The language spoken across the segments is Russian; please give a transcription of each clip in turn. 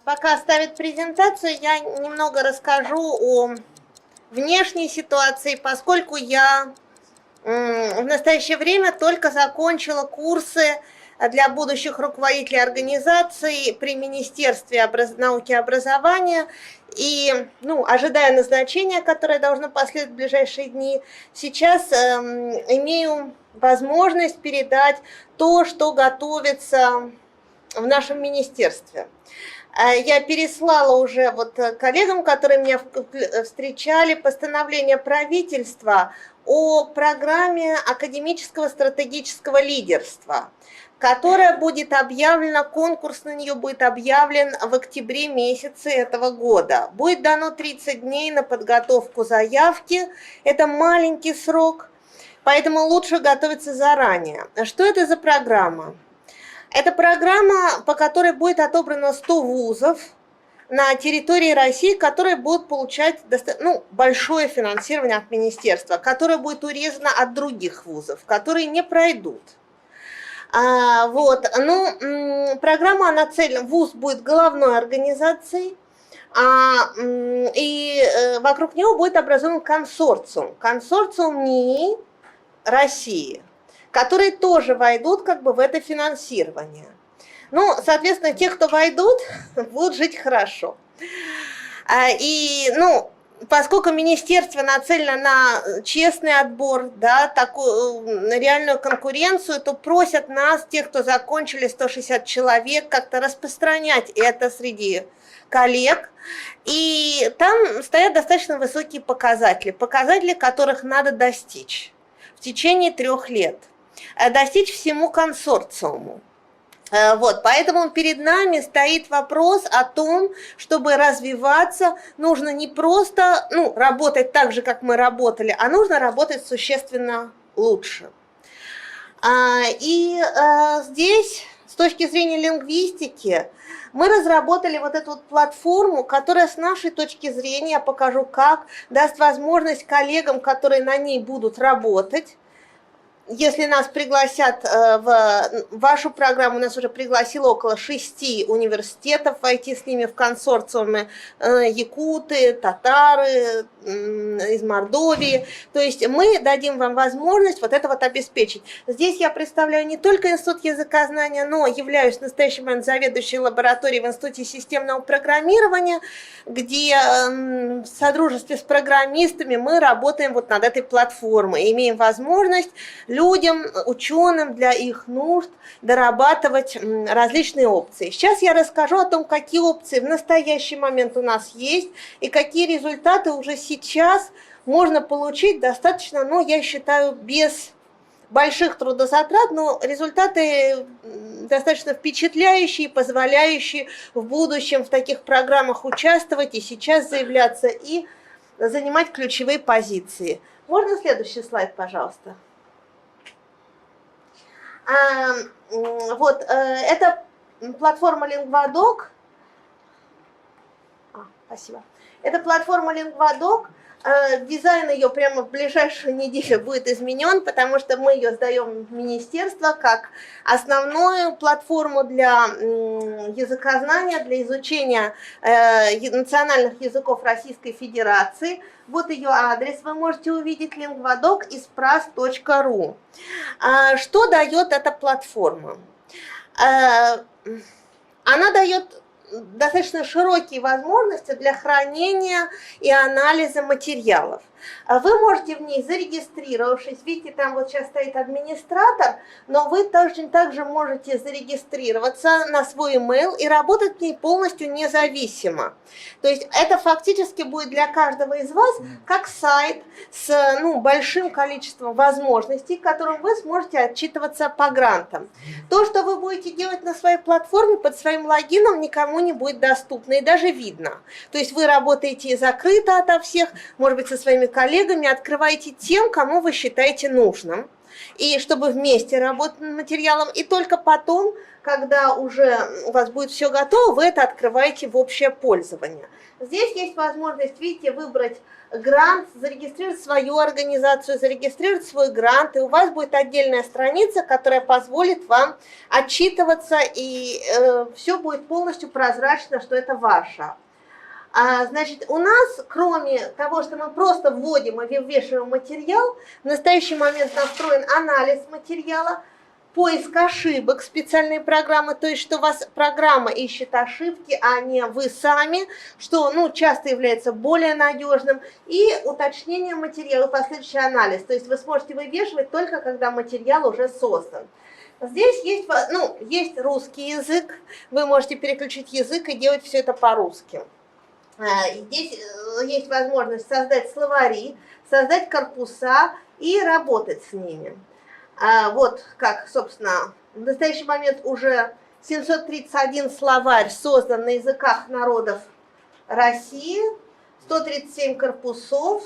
Пока ставит презентацию, я немного расскажу о внешней ситуации, поскольку я в настоящее время только закончила курсы для будущих руководителей организаций при Министерстве науки и образования. И, ожидая назначения, которое должно последовать в ближайшие дни, сейчас имею возможность передать то, что готовится в нашем министерстве. Я переслала уже коллегам, которые меня встречали, постановление правительства о программе академического стратегического лидерства, которая будет объявлена, конкурс на нее будет объявлен в октябре месяце этого года. Будет дано 30 дней на подготовку заявки, это маленький срок, поэтому лучше готовиться заранее. Что это за программа? Это программа, по которой будет отобрано 100 вузов на территории России, которые будут получать большое финансирование от министерства, которое будет урезано от других вузов, которые не пройдут. Программа нацелена, вуз будет головной организацией, и вокруг него будет образован консорциум НИИ России, которые тоже войдут в это финансирование. Соответственно, те, кто войдут, будут жить хорошо. Поскольку министерство нацелено на честный отбор, такую реальную конкуренцию, то просят нас, тех, кто закончили 160 человек, как-то распространять это среди коллег. И там стоят достаточно высокие показатели, которых надо достичь в течение 3 лет. Достичь всему консорциуму. Поэтому перед нами стоит вопрос о том, чтобы развиваться, нужно не просто работать так же, как мы работали, а нужно работать существенно лучше. Здесь, с точки зрения лингвистики, мы разработали эту платформу, которая с нашей точки зрения, я покажу как, даст возможность коллегам, которые на ней будут работать. Если нас пригласят в вашу программу, нас уже пригласило около 6 университетов войти с ними в консорциумы, якуты, татары из Мордовии. То есть мы дадим вам возможность это обеспечить. Здесь я представляю не только Институт языкознания, но являюсь в настоящий момент заведующей лабораторией в Институте системного программирования, где в содружестве с программистами мы работаем над этой платформой, имеем возможность людям, ученым для их нужд дорабатывать различные опции. Сейчас я расскажу о том, какие опции в настоящий момент у нас есть и какие результаты уже сейчас можно получить достаточно, я считаю, без больших трудозатрат, но результаты достаточно впечатляющие, позволяющие в будущем в таких программах участвовать и сейчас заявляться и занимать ключевые позиции. Можно следующий слайд, пожалуйста? Это платформа LingvaDoc. Спасибо. Это платформа LingvaDoc. Дизайн ее прямо в ближайшую неделю будет изменен, потому что мы ее сдаем в министерство как основную платформу для языкознания, для изучения национальных языков Российской Федерации. Вот ее адрес, вы можете увидеть, lingvadoc.ispras.ru. Что дает эта платформа? Она дает достаточно широкие возможности для хранения и анализа материалов. Вы можете в ней, зарегистрировавшись, видите, там сейчас стоит администратор, но вы точно так же можете зарегистрироваться на свой email и работать в ней полностью независимо. То есть это фактически будет для каждого из вас как сайт с большим количеством возможностей, которым вы сможете отчитываться по грантам. То, что вы будете делать на своей платформе под своим логином, никому не будет доступно и даже видно. То есть вы работаете закрыто ото всех, может быть, со своими коллегами, открываете тем, кому вы считаете нужным. и чтобы вместе работать над материалом, и только потом, когда уже у вас будет все готово, вы это открываете в общее пользование. Здесь есть возможность, видите, выбрать грант, зарегистрировать свою организацию, зарегистрировать свой грант, и у вас будет отдельная страница, которая позволит вам отчитываться, и все будет полностью прозрачно, что это ваше. Значит, у нас, кроме того, что мы просто вводим и вывешиваем материал, в настоящий момент настроен анализ материала, поиск ошибок, специальные программы, то есть, что у вас программа ищет ошибки, а не вы сами, что часто является более надежным, и уточнение материала, последующий анализ, то есть вы сможете вывешивать только когда материал уже создан. Здесь есть, есть русский язык, вы можете переключить язык и делать все это по-русски. Здесь есть возможность создать словари, создать корпуса и работать с ними. Вот как, собственно, в настоящий момент уже 731 словарь создан на языках народов России, 137 корпусов.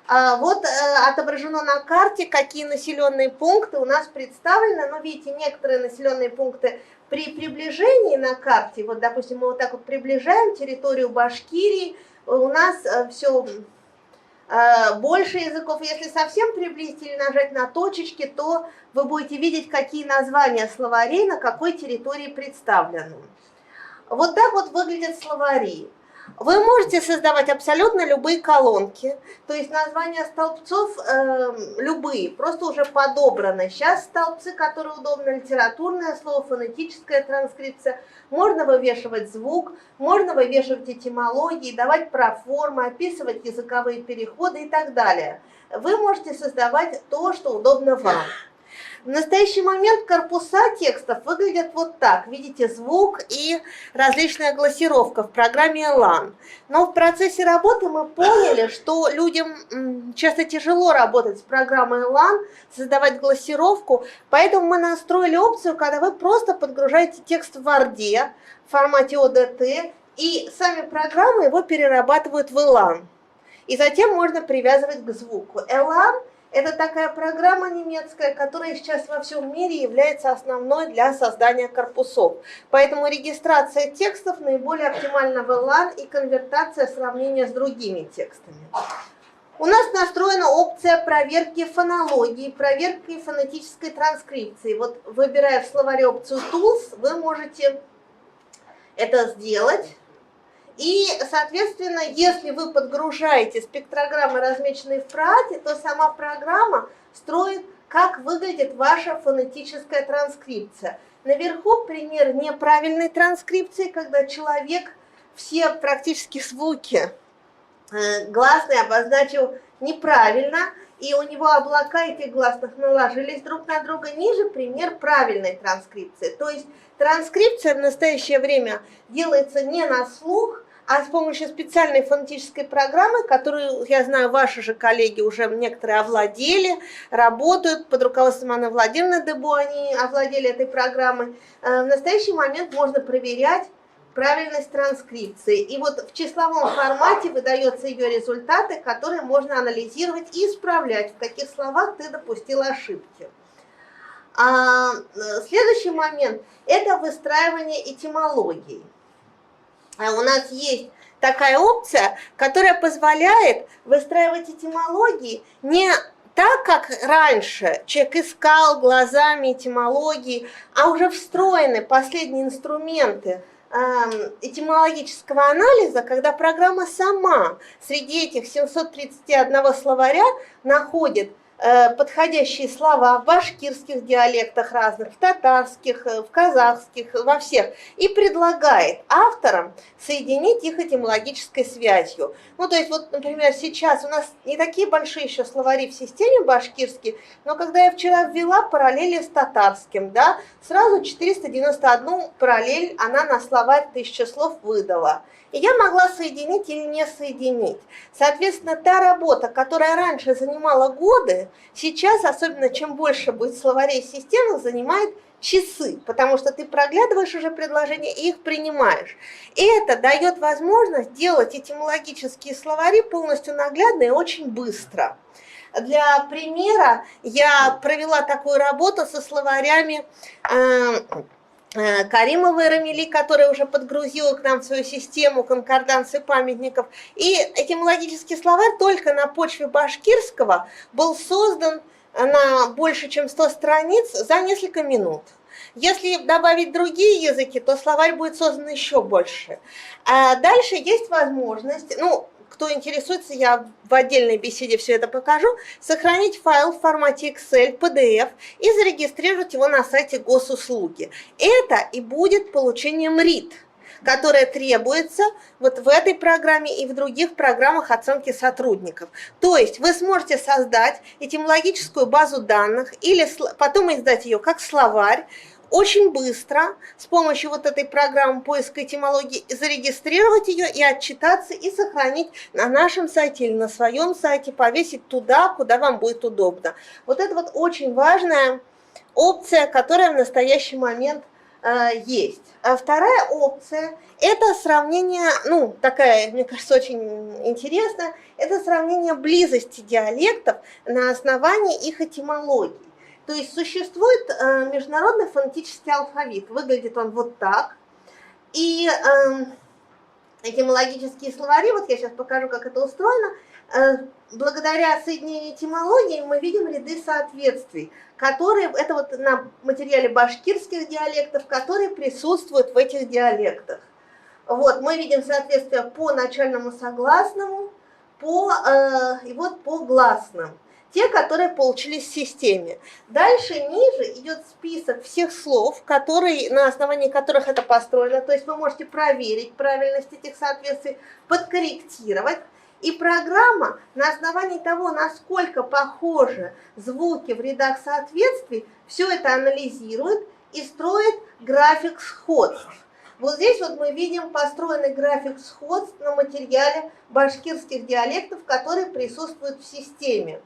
Вот отображено на карте, какие населенные пункты у нас представлены. Но видите, некоторые населенные пункты при приближении на карте, вот, допустим, мы вот так вот приближаем территорию Башкирии, у нас все больше языков. Если совсем приблизить или нажать на точечки, то вы будете видеть, какие названия словарей на какой территории представлены. Вот так вот выглядят словари. Вы можете создавать абсолютно любые колонки, то есть названия столбцов любые, просто уже подобраны. Сейчас столбцы, которые удобны, литературное слово, фонетическая транскрипция, можно вывешивать звук, можно вывешивать этимологии, давать проформы, описывать языковые переходы и так далее. Вы можете создавать то, что удобно вам. В настоящий момент корпуса текстов выглядят вот так. Видите, звук и различная глассировка в программе Elan. Но в процессе работы мы поняли, что людям часто тяжело работать с программой Elan, создавать глассировку, поэтому мы настроили опцию, когда вы просто подгружаете текст в Word в формате ODT, и сами программы его перерабатывают в Elan. И затем можно привязывать к звуку. Elan — это такая программа немецкая, которая сейчас во всем мире является основной для создания корпусов. Поэтому регистрация текстов наиболее оптимальна в Elan и конвертация сравнения с другими текстами. У нас настроена опция проверки фонологии, проверки фонетической транскрипции. Вот, выбирая в словаре опцию Tools, вы можете это сделать. И, соответственно, если вы подгружаете спектрограммы, размеченные в ПРАТе, то сама программа строит, как выглядит ваша фонетическая транскрипция. Наверху пример неправильной транскрипции, когда человек все практически звуки гласные обозначил неправильно, и у него облака этих гласных наложились друг на друга. Ниже пример правильной транскрипции. То есть транскрипция в настоящее время делается не на слух, а с помощью специальной фонетической программы, которую, я знаю, ваши же коллеги уже некоторые овладели, работают под руководством Анны Владимировны Дебо, они овладели этой программой. В настоящий момент можно проверять правильность транскрипции. И вот в числовом формате выдаются ее результаты, которые можно анализировать и исправлять, в каких словах ты допустил ошибки. Следующий момент – это выстраивание этимологий. У нас есть такая опция, которая позволяет выстраивать этимологии не так, как раньше человек искал глазами этимологии, а уже встроены последние инструменты этимологического анализа, когда программа сама среди этих 731 словаря находит подходящие слова в башкирских диалектах разных, в татарских, в казахских, во всех, и предлагает авторам соединить их этимологической связью. Ну, то есть, вот, например, сейчас у нас не такие большие еще словари в системе башкирские, но когда я вчера ввела параллели с татарским, да, сразу 491 параллель она на словарь 1000 слов выдала. И я могла соединить или не соединить. Соответственно, та работа, которая раньше занимала годы, сейчас, особенно чем больше будет словарей в системах, занимает часы, потому что ты проглядываешь уже предложения и их принимаешь. И это дает возможность делать этимологические словари полностью наглядно и очень быстро. Для примера я провела такую работу со словарями Каримовой Рамили, которая уже подгрузила к нам в свою систему конкорданции памятников. И этимологический словарь только на почве башкирского был создан на больше, чем 100 страниц за несколько минут. Если добавить другие языки, то словарь будет создан еще больше. А дальше есть возможность, кто интересуется, я в отдельной беседе все это покажу, сохранить файл в формате Excel, PDF и зарегистрировать его на сайте госуслуги. Это и будет получением РИТ, которое требуется вот в этой программе и в других программах оценки сотрудников. То есть вы сможете создать этимологическую базу данных или потом издать ее как словарь, очень быстро с помощью вот этой программы поиска этимологии зарегистрировать ее и отчитаться и сохранить на нашем сайте или на своем сайте, повесить туда, куда вам будет удобно. Вот это вот очень важная опция, которая в настоящий момент есть. А вторая опция – это сравнение, такая, мне кажется, очень интересная, это сравнение близости диалектов на основании их этимологии. То есть существует международный фонетический алфавит, выглядит он вот так, и этимологические словари, вот я сейчас покажу, как это устроено, благодаря соединению этимологии мы видим ряды соответствий, которые, это вот на материале башкирских диалектов, которые присутствуют в этих диалектах. Вот, мы видим соответствие по начальному согласному, и вот по гласным. Те, которые получились в системе. Дальше ниже идет список всех слов, на основании которых это построено. То есть вы можете проверить правильность этих соответствий, подкорректировать. И программа на основании того, насколько похожи звуки в рядах соответствий, все это анализирует и строит график сходств. Вот здесь вот мы видим построенный график сходств на материале башкирских диалектов, которые присутствуют в системе.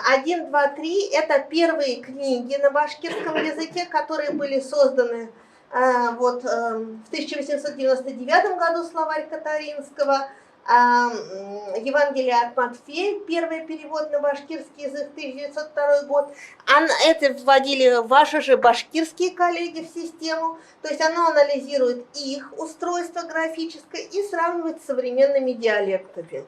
1, 2, 3 – это первые книги на башкирском языке, которые были созданы в 1899 году, словарь Катаринского, Евангелие от Матфея, первый перевод на башкирский язык, 1902 год. Это вводили ваши же башкирские коллеги в систему, то есть оно анализирует их устройство графическое и сравнивает с современными диалектами.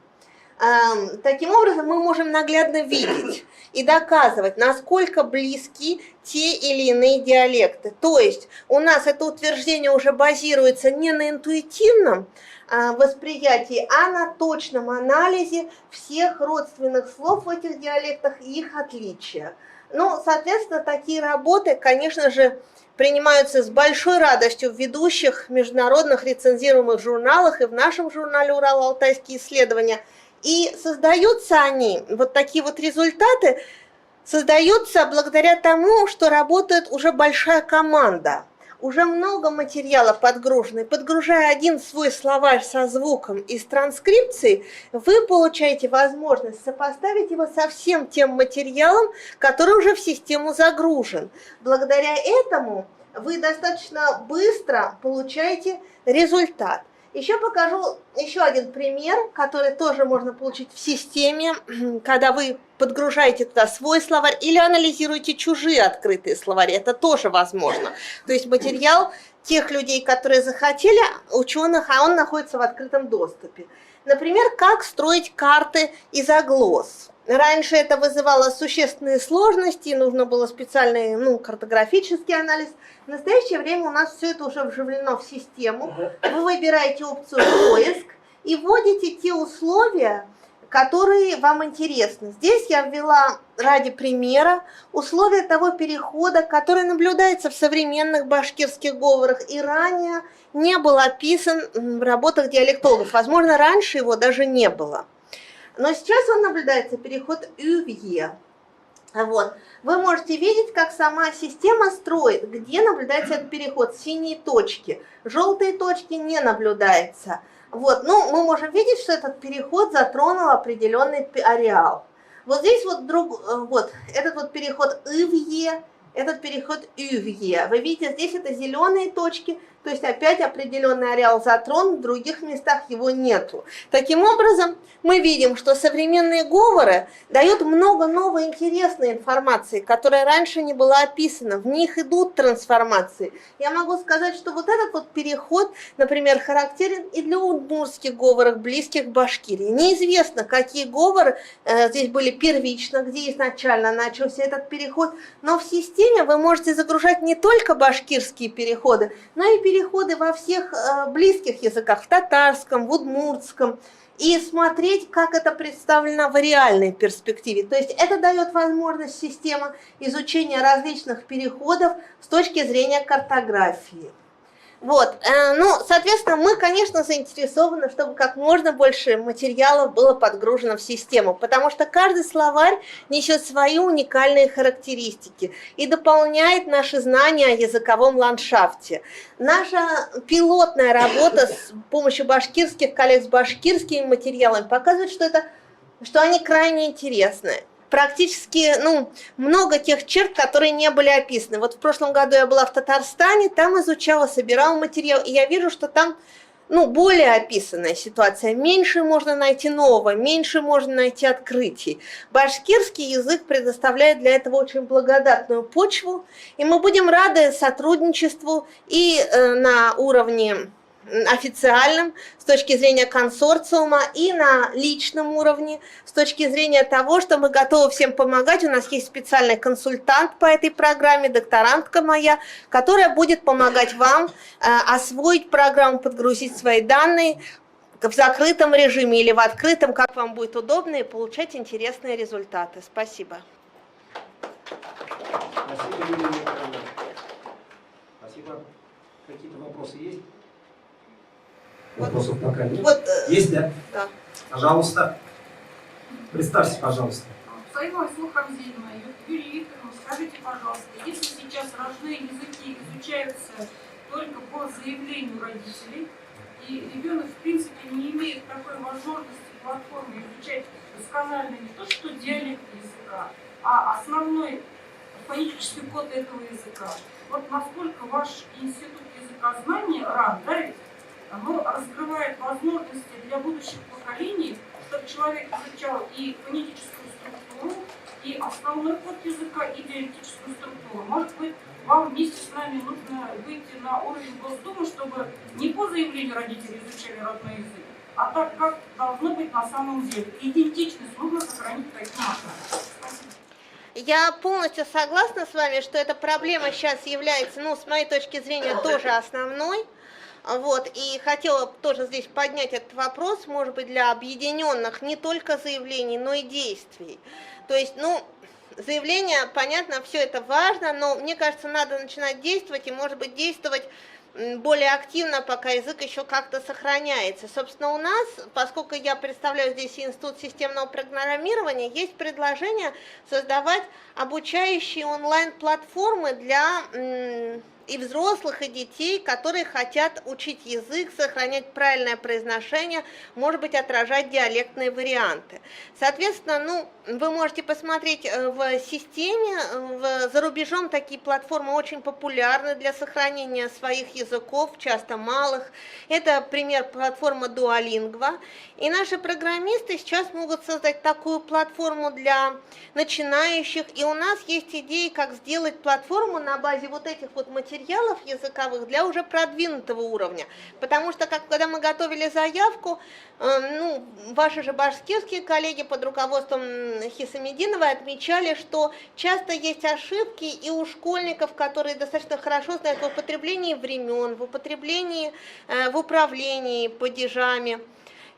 Таким образом, мы можем наглядно видеть и доказывать, насколько близки те или иные диалекты. То есть у нас это утверждение уже базируется не на интуитивном восприятии, а на точном анализе всех родственных слов в этих диалектах и их отличия. Соответственно, такие работы, конечно же, принимаются с большой радостью в ведущих международных рецензируемых журналах и в нашем журнале «Урало-Алтайские исследования». И создаются они, вот такие вот результаты, создаются благодаря тому, что работает уже большая команда. Уже много материала подгружено. И подгружая один свой словарь со звуком из транскрипции, вы получаете возможность сопоставить его со всем тем материалом, который уже в систему загружен. Благодаря этому вы достаточно быстро получаете результат. Еще покажу еще один пример, который тоже можно получить в системе, когда вы подгружаете туда свой словарь или анализируете чужие открытые словари. Это тоже возможно. То есть материал тех людей, которые захотели, ученых, а он находится в открытом доступе. Например, как строить карты из оглос. Раньше это вызывало существенные сложности, нужно было специальный картографический анализ. В настоящее время у нас все это уже вживлено в систему. Вы выбираете опцию «Поиск» и вводите те условия, которые вам интересны. Здесь я ввела ради примера условия того перехода, который наблюдается в современных башкирских говорах и ранее не был описан в работах диалектологов. Возможно, раньше его даже не было. Но сейчас он наблюдается, переход «ю-е». Вот. Вы можете видеть, как сама система строит, где наблюдается этот переход. Синие точки, желтые точки не наблюдается. Вот. Мы можем видеть, что этот переход затронул определенный ареал. Вот здесь этот вот переход «ы» в «е», этот переход «ю» в «е». Вы видите, здесь это зеленые точки, То есть опять определенный ареал затронут, в других местах его нету. Таким образом, мы видим, что современные говоры дают много новой интересной информации, которая раньше не была описана. В них идут трансформации. Я могу сказать, что вот этот вот переход, например, характерен и для удмуртских говоров, близких к Башкирии. Неизвестно, какие говоры здесь были первично, где изначально начался этот переход, но в системе вы можете загружать не только башкирские переходы, но и переходы во всех близких языках, в татарском, в удмуртском, и смотреть, как это представлено в реальной перспективе. То есть это дает возможность системы изучения различных переходов с точки зрения картографии. Вот, ну, соответственно, мы, конечно, заинтересованы, чтобы как можно больше материалов было подгружено в систему, потому что каждый словарь несет свои уникальные характеристики и дополняет наши знания о языковом ландшафте. Наша пилотная работа с помощью башкирских коллег с башкирскими материалами показывает, что они крайне интересны. Практически, много тех черт, которые не были описаны. Вот в прошлом году я была в Татарстане, там изучала, собирала материал, и я вижу, что там, более описанная ситуация. Меньше можно найти нового, меньше можно найти открытий. Башкирский язык предоставляет для этого очень благодатную почву, и мы будем рады сотрудничеству и на уровне официальном, с точки зрения консорциума, и на личном уровне, с точки зрения того, что мы готовы всем помогать. У нас есть специальный консультант по этой программе, докторантка моя, которая будет помогать вам освоить программу, подгрузить свои данные в закрытом режиме или в открытом, как вам будет удобно, и получать интересные результаты. Спасибо. Спасибо, Юлия Николаевна. Спасибо. Какие-то вопросы есть? Вопросов пока нет. Есть, да? Да. Пожалуйста. Представьтесь, пожалуйста. Сайма Сухамзинова, Юрий Викторовна, скажите, пожалуйста, если сейчас родные языки изучаются только по заявлению родителей, и ребенок, в принципе, не имеет такой возможности платформы изучать досконально не то, что диалект языка, а основной фонетический код этого языка. Вот насколько ваш институт языкознания, РАН, да, оно раскрывает возможности для будущих поколений, чтобы человек изучал и фонетическую структуру, и основной код языка, и диалектическую структуру. Может быть, вам вместе с нами нужно выйти на уровень Госдумы, чтобы не по заявлению родителей изучали родной язык, а так, как должно быть на самом деле. Идентичность нужно сохранить таким образом. Я полностью согласна с вами, что эта проблема сейчас является, с моей точки зрения, тоже основной. Вот, и хотела тоже здесь поднять этот вопрос, может быть, для объединенных не только заявлений, но и действий. То есть, заявление, понятно, все это важно, но мне кажется, надо начинать действовать, и, может быть, действовать более активно, пока язык еще как-то сохраняется. Собственно, у нас, поскольку я представляю здесь Институт системного программирования, есть предложение создавать обучающие онлайн-платформы для и взрослых, и детей, которые хотят учить язык, сохранять правильное произношение, может быть, отражать диалектные варианты. Соответственно, вы можете посмотреть в системе, за рубежом такие платформы очень популярны для сохранения своих языков, часто малых. Это пример платформы Duolingo. И наши программисты сейчас могут создать такую платформу для начинающих. И у нас есть идеи, как сделать платформу на базе вот этих вот материалов языковых для уже продвинутого уровня. Потому что, когда мы готовили заявку, ваши же башкирские коллеги под руководством Хисамединовой отмечали, что часто есть ошибки и у школьников, которые достаточно хорошо знают в употреблении времен, в употреблении, в управлении падежами.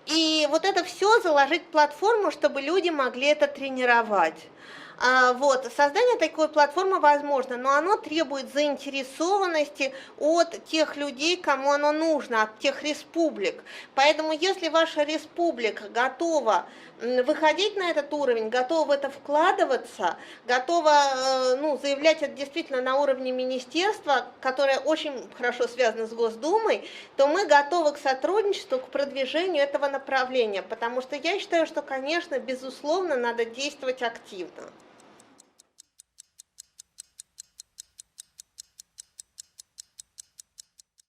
И вот это все заложить в платформу, чтобы люди могли это тренировать. Создание такой платформы возможно, но оно требует заинтересованности от тех людей, кому оно нужно, от тех республик. Поэтому если ваша республика готова выходить на этот уровень, готова в это вкладываться, готова заявлять это действительно на уровне министерства, которое очень хорошо связано с Госдумой, то мы готовы к сотрудничеству, к продвижению этого направления, потому что я считаю, что, конечно, безусловно, надо действовать активно.